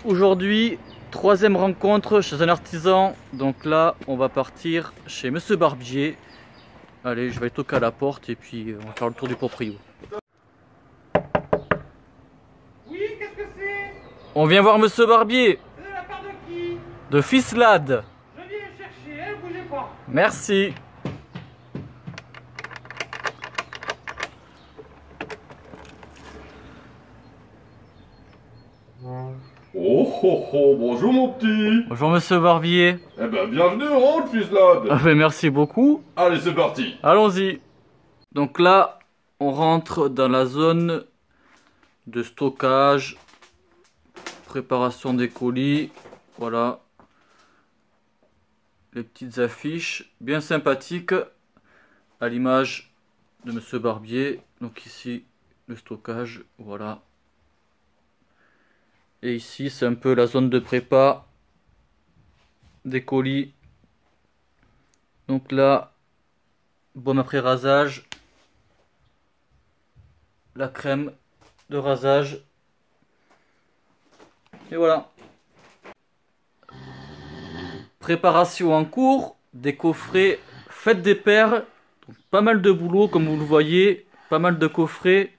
Aujourd'hui, troisième rencontre chez un artisan. Donc là, on va partir chez Monsieur Barbier. Allez, je vais toquer à la porte et puis on va faire le tour du proprio. Oui, qu'est-ce que c'est? On vient voir Monsieur Barbier. C'est de la part de qui? De Fislade. Je viens chercher, hein, bougez pas. Merci. Oh oh oh, bonjour mon petit. Bonjour Monsieur Barbier. Eh ben bienvenue, rentre Fislade. Ah ben, merci beaucoup. Allez c'est parti. Allons-y. Donc là, on rentre dans la zone de stockage, préparation des colis. Voilà. Les petites affiches bien sympathiques à l'image de Monsieur Barbier. Donc ici, le stockage, voilà. Et ici, c'est un peu la zone de prépa des colis. Donc là, baume après rasage, la crème de rasage. Et voilà. Préparation en cours, des coffrets, faites des paires. Donc, pas mal de boulot comme vous le voyez, pas mal de coffrets.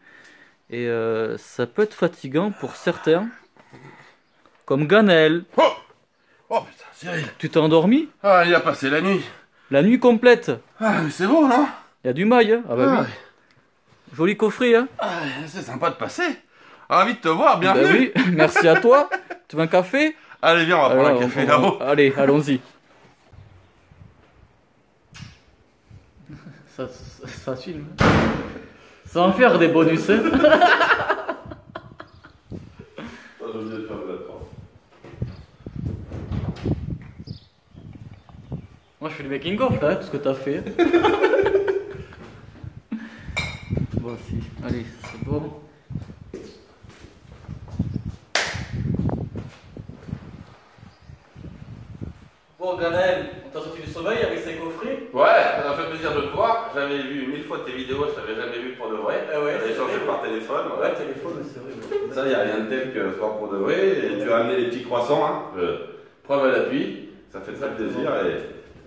Et ça peut être fatigant pour certains. Comme Ganel. Oh, oh putain Cyril. Tu t'es endormi? Ah il a passé la nuit. La nuit complète. Ah mais c'est beau non? Il y a du mail, hein? Ah bah oui. Joli coffret, hein? Ah, c'est sympa de passer. Ravi de te voir, bienvenue. Bah oui, merci à toi. Tu veux un café? Allez viens, on va prendre un café là-haut. Allez, allons-y. Ça filme. Ça va en faire des bonus, hein? Moi je fais le making of là, tout ce que t'as fait. Voici, allez, c'est bon. Bon Ganel, on t'a sorti du sommeil avec ces coffrets? Ouais, ça m'a fait plaisir de te voir. J'avais vu 1000 fois tes vidéos, je t'avais jamais vu pour de vrai. Ah ouais, on a échangé par téléphone. Ouais, téléphone, c'est vrai. Ça, il n'y a rien de tel que ce soir pour de vrai. Et tu as amené les petits croissants, hein. Preuve à l'appui. Ça fait très plaisir.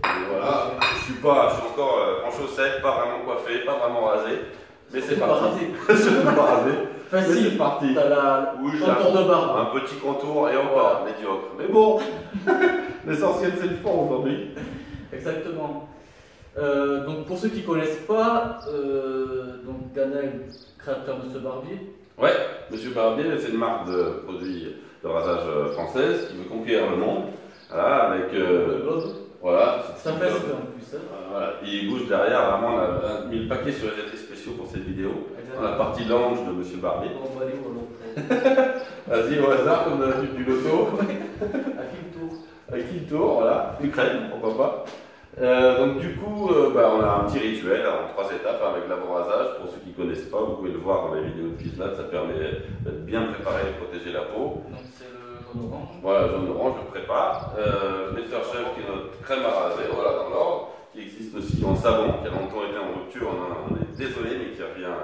Et voilà, je suis encore en chaussettes, pas vraiment coiffé, pas vraiment rasé. Mais c'est parti. Je suis pas rasé. Mais c'est parti. T'as la contour de barbe. Un petit contour et encore médiocre. Mais bon, l'essentiel c'est le fond aujourd'hui. Exactement. Donc pour ceux qui ne connaissent pas, donc Ganel, créateur de Monsieur Barbier. Ouais, Monsieur Barbier, c'est une marque de produits de rasage française qui veut conquérir le monde. Voilà, avec. Le globe. Voilà. Ça fait ce en plus. Hein. Voilà, il bouge derrière, vraiment, on a mis le paquet sur les effets spéciaux pour cette vidéo. Exactement. On a partie lounge de Monsieur Barbier. On va aller au long. Vas-y, au hasard, comme d'habitude du loto. À qui le tour? Avec qui le tour, voilà. Ukraine, pourquoi pas. Donc du coup, on a un petit rituel en 3 étapes avec l'aborasage. Pour ceux qui ne connaissent pas, vous pouvez le voir dans les vidéos de Fislade, ça permet d'être bien préparé et de protéger la peau. Donc c'est le jaune orange. Voilà, jaune orange, je prépare. Mr Chef qui est notre crème à raser, voilà, dans l'ordre, qui existe aussi en savon, qui a longtemps été en rupture, on est désolé, mais qui revient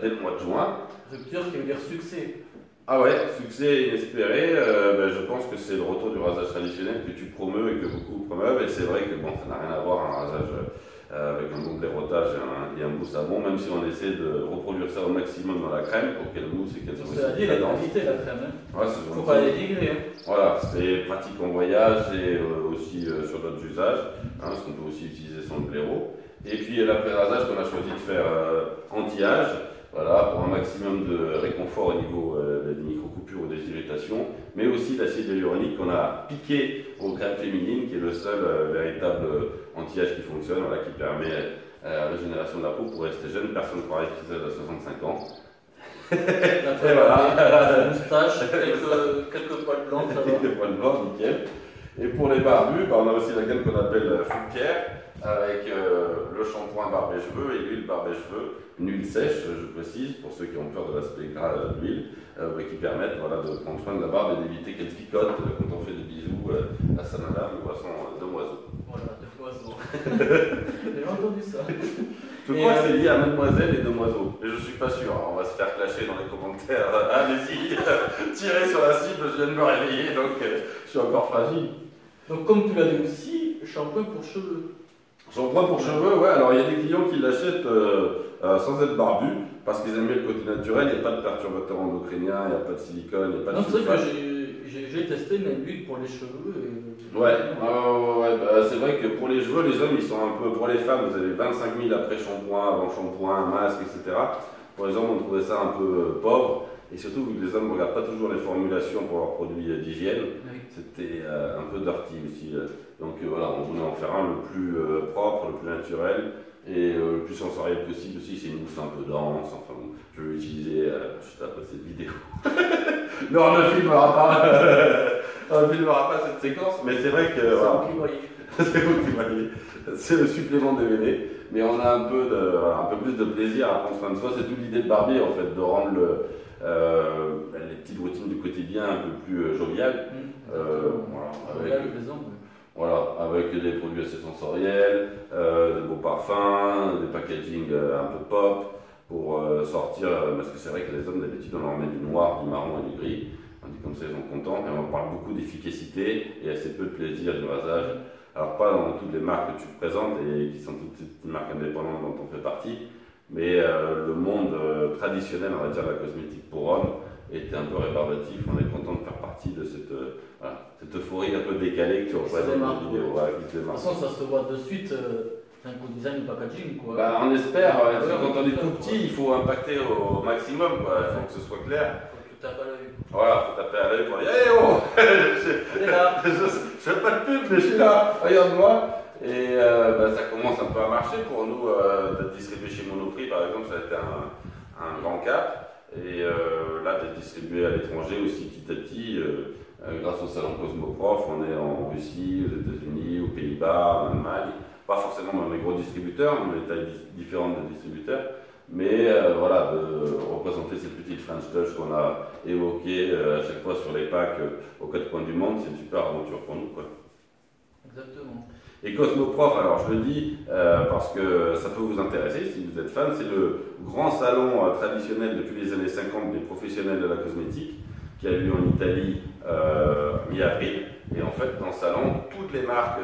dès le mois de juin. Rupture qui veut dire succès. Ah ouais, succès inespéré, je pense que c'est le retour du rasage traditionnel que tu promeus et que beaucoup promeuvent, et c'est vrai que bon, ça n'a rien à voir un rasage avec un bon dérotage et un mousse savon, même si on essaie de reproduire ça au maximum dans la crème pour qu'elle mousse et qu'elle soit C'est à dire la qualité la crème. Hein. Ouais, c'est Faut pas la dénigrer. Hein. Voilà, c'est pratique en voyage et aussi sur d'autres usages, parce qu'on peut aussi utiliser son blaireau. Et puis l'après-rasage qu'on a choisi de faire anti-âge. Voilà, pour un maximum de réconfort au niveau des micro-coupures ou des irritations, mais aussi l'acide hyaluronique qu'on a piqué aux crèmes féminines, qui est le seul véritable anti-âge qui fonctionne, voilà, qui permet la régénération de la peau pour rester jeune. Personne ne croirait qu'ils aient 65 ans. Et voilà, la moustache, quelques poils blancs, ça va. Quelques poils blancs, nickel. Et pour les barbus, on a aussi la gamme qu'on appelle Full Care, avec le shampoing barbe et cheveux et l'huile barbe et cheveux, une huile sèche, je précise, pour ceux qui ont peur de l'aspect gras de l'huile, qui permettent de prendre soin de la barbe et d'éviter qu'elle picote quand on fait des bisous à sa madame ou à son demoiselle. Voilà, 2 oiseaux. J'ai entendu ça. Je crois que c'est lié à Mademoiselle et Demoiseau. Et je suis pas sûr. Alors, on va se faire clasher dans les commentaires. Allez-y, tirez sur la cible, je viens de me réveiller, donc je suis encore fragile. Donc comme tu l'as dit aussi, shampoing pour cheveux. Shampoing pour cheveux, ouais. Alors il y a des clients qui l'achètent sans être barbu, parce qu'ils aiment bien le côté naturel. Il n'y a pas de perturbateur endocrinien, il n'y a pas de silicone, il n'y a pas de Non, c'est vrai sulfate. que j'ai testé même l'huile pour les cheveux. Ouais, c'est vrai que pour les cheveux, les hommes ils sont un peu. Pour les femmes, vous avez 25 000 après shampoing, avant shampoing, masque, etc. Pour les hommes, on trouvait ça un peu pauvre. Et surtout, vu que les hommes ne regardent pas toujours les formulations pour leurs produits d'hygiène, Oui. c'était un peu dirty aussi. Donc voilà, on voulait en faire un le plus propre, le plus naturel et le plus sensoriel possible aussi. C'est une mousse un peu dense. Enfin, bon, je vais l'utiliser juste après cette vidéo. Mais on ne filmera pas. On ne filmera pas cette séquence, mais c'est vrai que. C'est Voilà. vous qui voyez. C'est vous qui voyez. C'est le supplément DVD. Mais on a un peu plus de plaisir à prendre soin de soi. C'est toute l'idée de Barbier en fait, de rendre les petites routines du quotidien un peu plus joviales. Voilà, avec des produits assez sensoriels, des beaux parfums, des packaging un peu pop pour sortir. Parce que c'est vrai que les hommes d'habitude on leur met du noir, du marron et du gris. On dit comme ça ils sont contents. Et on parle beaucoup d'efficacité et assez peu de plaisir du rasage. Alors pas dans toutes les marques que tu présentes et qui sont toutes ces petites marques indépendantes dont on fait partie, mais le monde traditionnel, on va dire, de la cosmétique pour hommes était un peu rébarbatif. On est content de faire partie de cette euphorie un peu décalée que tu représentes dans la vidéo. Ouais, qui se De démarque. toute façon, ça se voit de suite. C'est un coup design packaging, quoi. Bah, on espère, Ouais, quand on est tout petit, il faut impacter au maximum, quoi. Il faut que ce soit clair. Faut que tu tapes à l'œil. Voilà, faut taper à l'œil pour dire hey, oh Elle est là. Je fais pas de pub, mais je suis là, regarde-moi. Et ça commence un peu à marcher pour nous, d'être distribué chez Monoprix par exemple, ça a été un grand cap. Et là, d'être distribué à l'étranger aussi petit à petit, grâce au salon Cosmoprof, on est en Russie, aux États-Unis, aux Pays-Bas, en Allemagne. Pas forcément dans les gros distributeurs, on a des tailles différentes de distributeurs. Mais voilà, de représenter cette petite French touch qu'on a évoquée à chaque fois sur les packs aux quatre coins du monde, c'est une super aventure pour nous, quoi. Exactement. Et Cosmoprof, alors je le dis parce que ça peut vous intéresser si vous êtes fan, c'est le grand salon traditionnel depuis les années 50 des professionnels de la cosmétique qui a lieu en Italie mi-avril. Et en fait, dans ce salon, toutes les marques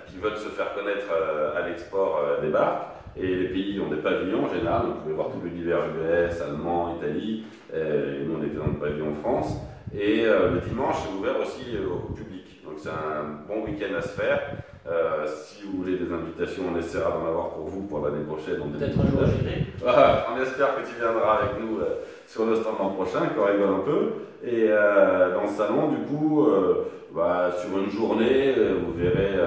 qui veulent se faire connaître à l'export débarquent. Et les pays ont des pavillons en général, vous pouvez voir tout l'univers US, allemand, Italie, et nous on était dans le pavillon France. Et le dimanche c'est ouvert aussi au public, donc c'est un bon week-end à se faire. Si vous voulez des invitations, on essaiera d'en avoir pour vous pour l'année prochaine. Peut-être un jour j'irai. Voilà, on espère que tu viendras avec nous sur le stand l'an prochain, qu'on rigole un peu. Et dans ce salon, du coup, sur une journée, vous verrez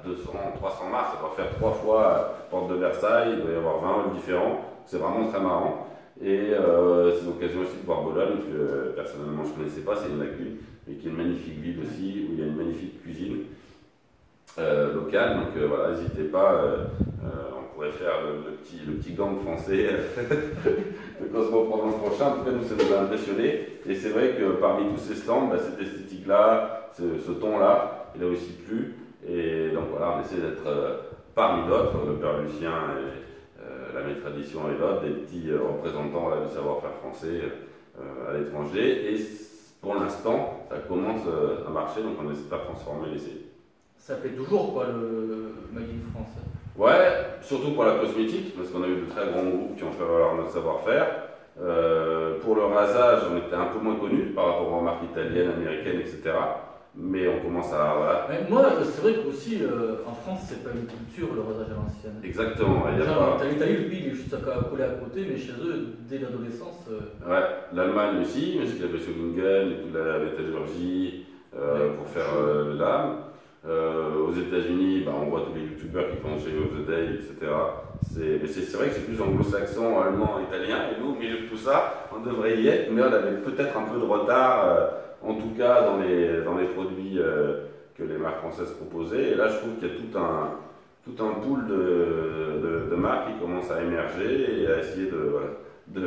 200, 300 marques, ça va faire 3 fois Porte de Versailles, il va y avoir 20 halls différents, c'est vraiment très marrant. Et c'est l'occasion aussi de voir Bologne, que personnellement je ne connaissais pas, c'est une lacune, mais qui est une magnifique ville aussi, où il y a une magnifique cuisine locale. Donc voilà, n'hésitez pas, on pourrait faire le petit gang français de Cosmoprof l'an prochain. En tout cas, nous, ça nous a impressionnés. Et c'est vrai que parmi tous ces stands, cette esthétique-là, ce ton-là, il a aussi plu. Et donc voilà, on essaie d'être parmi d'autres, le Père Lucien et la Mes Traditions et l'autre, des petits représentants du savoir-faire français à l'étranger. Et pour l'instant, ça commence à marcher, donc on espère transformer l'essai. Ça plaît toujours, quoi, le Made in France. Ouais, surtout pour la cosmétique, parce qu'on a eu de très grands groupes qui ont fait valoir notre savoir-faire. Pour le rasage, on était un peu moins connus par rapport aux marques italiennes, américaines, etc. Mais on commence à... Voilà. Mais moi, c'est vrai qu'aussi, en France, c'est pas une culture, le rasage à l'ancienne. Exactement. Il y a Genre, pas... en Italie, le pays, il est juste collé à côté, mais chez eux, dès l'adolescence... Ouais, l'Allemagne aussi, parce qu'il y avait Solingen, et toute la métallurgie pour faire le lame. Aux États-Unis, on voit tous les youtubeurs qui font Shave of the Day, etc. Mais c'est vrai que c'est plus anglo-saxon, allemand, italien, et nous, au milieu de tout ça, on devrait y être, mais on avait peut-être un peu de retard, en tout cas dans les produits que les marques françaises proposaient. Et là, je trouve qu'il y a tout un pool de marques qui commencent à émerger et à essayer de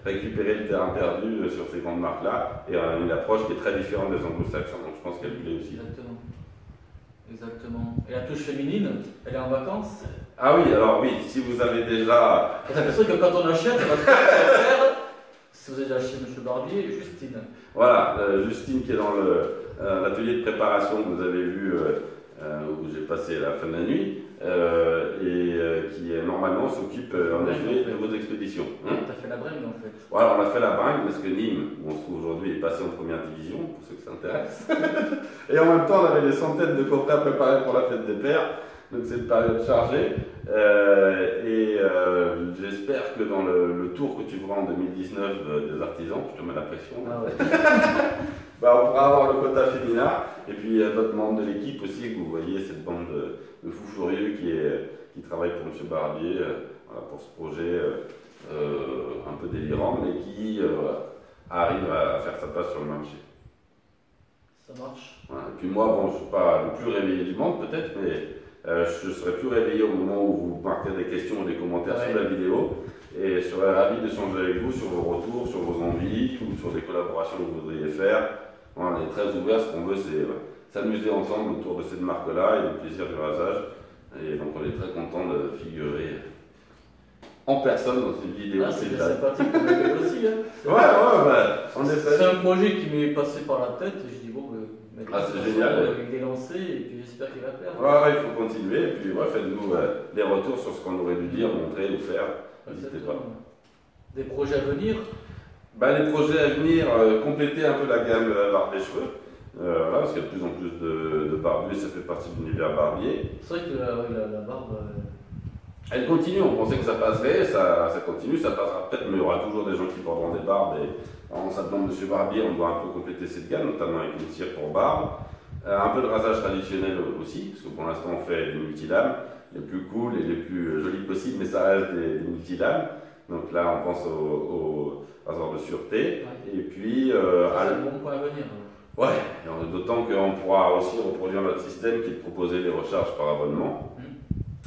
récupérer le terrain perdu sur ces grandes marques-là, et une approche qui est très différente des anglo-saxons, donc je pense qu'elle plaît aussi. Exactement. Exactement. Et la touche féminine, elle est en vacances. Ah oui, alors oui, si vous avez déjà... C'est sûr que quand on achète, on va faire, si vous êtes déjà chez M. Barbier, Justine. Voilà, Justine qui est dans l'atelier de préparation que vous avez vu, où j'ai passé la fin de la nuit, qui normalement s'occupe en effet de vos expéditions. T'as fait la bringue en fait. Voilà, on a fait la bringue parce que Nîmes, où on se trouve aujourd'hui, est passé en première division, pour ceux que ça intéresse. Et en même temps, on avait des centaines de coffrets à préparer pour la fête des pères. Donc c'est une période chargée. J'espère que dans le tour que tu feras en 2019 des artisans, je te mets la pression. Ah ouais. Bah, on pourra avoir le quota féminin. Et puis il y a d'autres membres de l'équipe aussi, que vous voyez, cette bande de fous furieux qui travaille pour M. Barbier, voilà, pour ce projet un peu délirant, mais qui arrive à faire sa place sur le marché. Ça marche. Voilà. Et puis moi, bon, je ne suis pas le plus réveillé du monde peut-être, mais je serai plus réveillé au moment où vous marquez des questions ou des commentaires sous la vidéo. Et je serais ravi d'échanger avec vous sur vos retours, sur vos envies ou sur des collaborations que vous voudriez faire. Voilà, on est très ouverts, ce qu'on veut c'est s'amuser ensemble autour de cette marque-là et du plaisir du rasage. Et donc on est très content de figurer en personne dans cette vidéo. Ah, c'est bien sympathique pour le aussi. Hein. On essaie. C'est un projet qui m'est passé par la tête et je dis bon, c'est génial. Il est lancé et puis j'espère qu'il va plaire. Ouais, il faut continuer et puis faites-nous des retours sur ce qu'on aurait dû dire, montrer ou faire. N'hésitez pas. Des projets à venir? Les projets à venir, compléter un peu la gamme barbe des cheveux. Voilà, parce qu'il y a de plus en plus de barbus, ça fait partie de l'univers barbier. C'est vrai que la barbe. Elle continue, on pensait que ça passerait, ça continue, ça passera peut-être, mais il y aura toujours des gens qui porteront des barbes. Et en s'appelant Monsieur Barbier, on doit un peu compléter cette gamme, notamment avec une cire pour barbe. Un peu de rasage traditionnel aussi, parce que pour l'instant on fait des multilames, les plus cool et les plus jolis possibles, mais ça reste des multilames. Donc là on pense au rasoir de sûreté. Ouais. Et puis. C'est un bon point à venir. Ouais, d'autant qu'on pourra aussi reproduire notre système qui est de proposer des recharges par abonnement.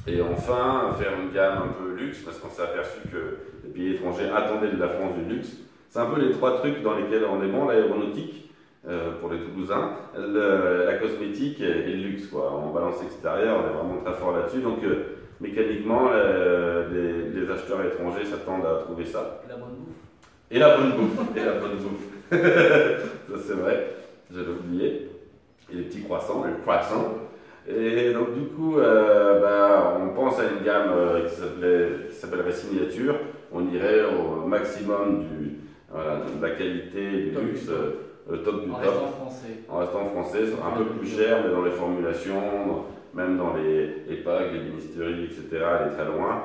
Et enfin, faire une gamme un peu luxe, parce qu'on s'est aperçu que les pays étrangers attendaient de la France du luxe. C'est un peu les trois trucs dans lesquels on est bon, l'aéronautique, pour les Toulousains, la cosmétique et le luxe, quoi. En balance extérieure, on est vraiment très fort là-dessus. Donc, mécaniquement, les acheteurs étrangers s'attendent à trouver ça. Et la bonne bouffe. Et la bonne bouffe. Et la bonne bouffe. Ça, c'est vrai. Je l'ai oublié. Et les petits croissants, les croissants. Et donc du coup, on pense à une gamme qui s'appellerait Signature. On irait au maximum de la qualité, du luxe, le top du top. En restant français. En restant français, un peu plus cher, mais dans les formulations, même dans les packs, les ministéries, etc., aller très loin,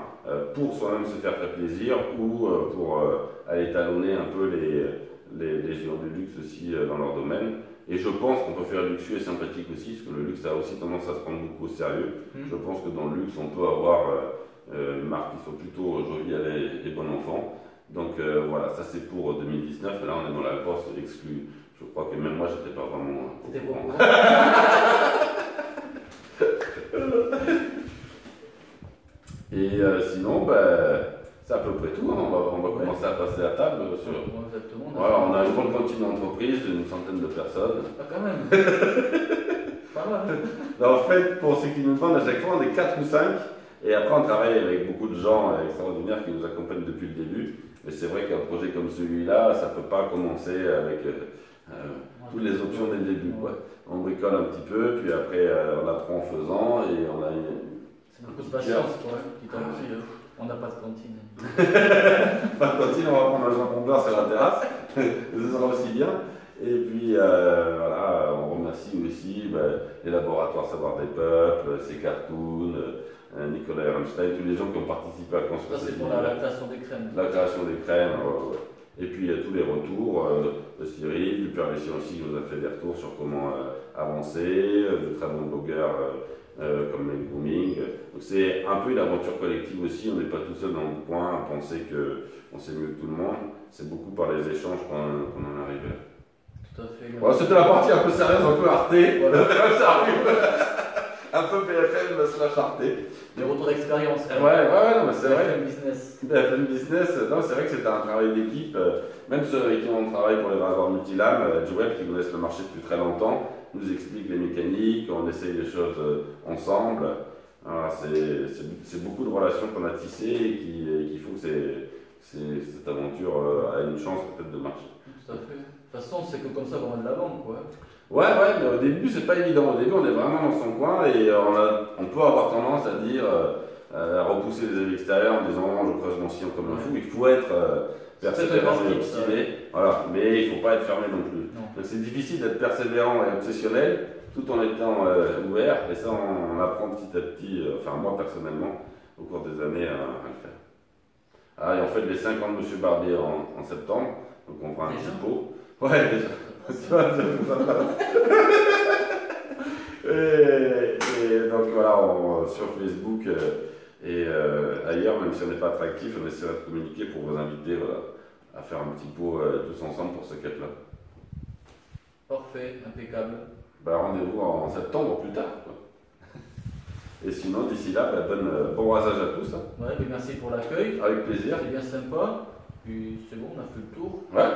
pour soi-même se faire très plaisir ou pour aller talonner un peu les géants du luxe aussi dans leur domaine. Et je pense qu'on peut faire luxueux et sympathique aussi, parce que le luxe a aussi tendance à se prendre beaucoup au sérieux. Je pense que dans le luxe, on peut avoir une marque qui soit plutôt joviale et bon enfant. Donc voilà, ça c'est pour 2019. Là, on est dans la course exclue. Je crois que même moi, j'étais pas vraiment au courant. Et sinon, c'est à peu près tout. Hein. On va commencer à passer à table. Exactement. Voilà, on a une grande cantine d'entreprise d'une centaine de personnes. Ah, quand même. Pas mal. En fait, pour ceux qui nous demandent, à chaque fois, on est 4 ou 5. Et après, on travaille avec beaucoup de gens extraordinaires qui nous accompagnent depuis le début. Mais c'est vrai qu'un projet comme celui-là, ça ne peut pas commencer avec toutes les options dès le début. Quoi. On bricole un petit peu, puis après, on apprend en faisant. Et on a c'est beaucoup de patience, quoi, qui t'a pris. On n'a pas de cantine. Pas de cantine, on va prendre un jambon beurre sur la terrasse. Ce sera aussi bien. Et puis, voilà, on remercie aussi les laboratoires Savoir des Peuples, ces cartoons, Nicolas Ehrenstein, tous les gens qui ont participé à construire. Ça, c'est pour la création des crèmes. La création des crèmes, ouais. Et puis, il y a tous les retours de Cyril, du Père Léchien aussi, qui nous a fait des retours sur comment avancer, de très bons blogueurs comme les grooming. Donc, c'est un peu une aventure collective aussi, on n'est pas tout seul dans le coin à penser qu'on sait mieux que tout le monde. C'est beaucoup par les échanges qu'on en arrive là. Tout à fait. Bon, c'était la partie un peu sérieuse, un peu artée. Voilà. Ça arrive. Un peu BFM slash Arte. Des retours d'expérience. Ouais, non, mais c'est vrai. BFM Business. BFM Business, non, c'est vrai que c'était un travail d'équipe. Même ceux avec qui on travaille pour les rasoirs multilames, Edgeweb, qui connaissent le marché depuis très longtemps, nous expliquent les mécaniques, on essaye les choses ensemble. Voilà, c'est beaucoup de relations qu'on a tissées et qui font que cette aventure a une chance peut-être de marcher. Tout à fait. De toute façon, c'est que comme ça qu'on va de l'avant, quoi. Ouais, mais au début, c'est pas évident. Au début, on est vraiment dans son coin et on peut avoir tendance à dire, à repousser les avis extérieurs en disant je creuse mon sillon comme un fou. Il faut être persévérant et obstiné. Voilà, mais il ne faut pas être fermé non plus. Non. Donc c'est difficile d'être persévérant et obsessionnel tout en étant ouvert. Et ça, on apprend petit à petit, enfin moi personnellement, au cours des années à le faire. Ah, et on fait les 5 ans de Monsieur Barbier en septembre. Donc on fera un petit pot. Ouais, déjà. et donc voilà, sur Facebook et ailleurs, même si on n'est pas attractif, on essaie de communiquer pour vous inviter voilà, à faire un petit pot tous ensemble pour ce quête-là. Parfait, impeccable. Bah, rendez-vous en septembre plus tard. Quoi. Et sinon, d'ici là, bah, bon rasage à tous. Hein. Ouais, mais merci pour l'accueil. Avec plaisir. C'est bien sympa. Puis c'est bon, on a fait le tour. Ouais.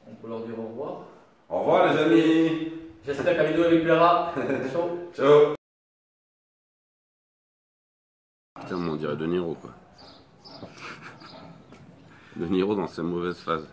On peut leur dire au revoir. Au revoir les amis. J'espère que la vidéo lui plaira. Ciao. Ciao. Putain, on dirait De Niro quoi. De Niro dans ses mauvaises phases.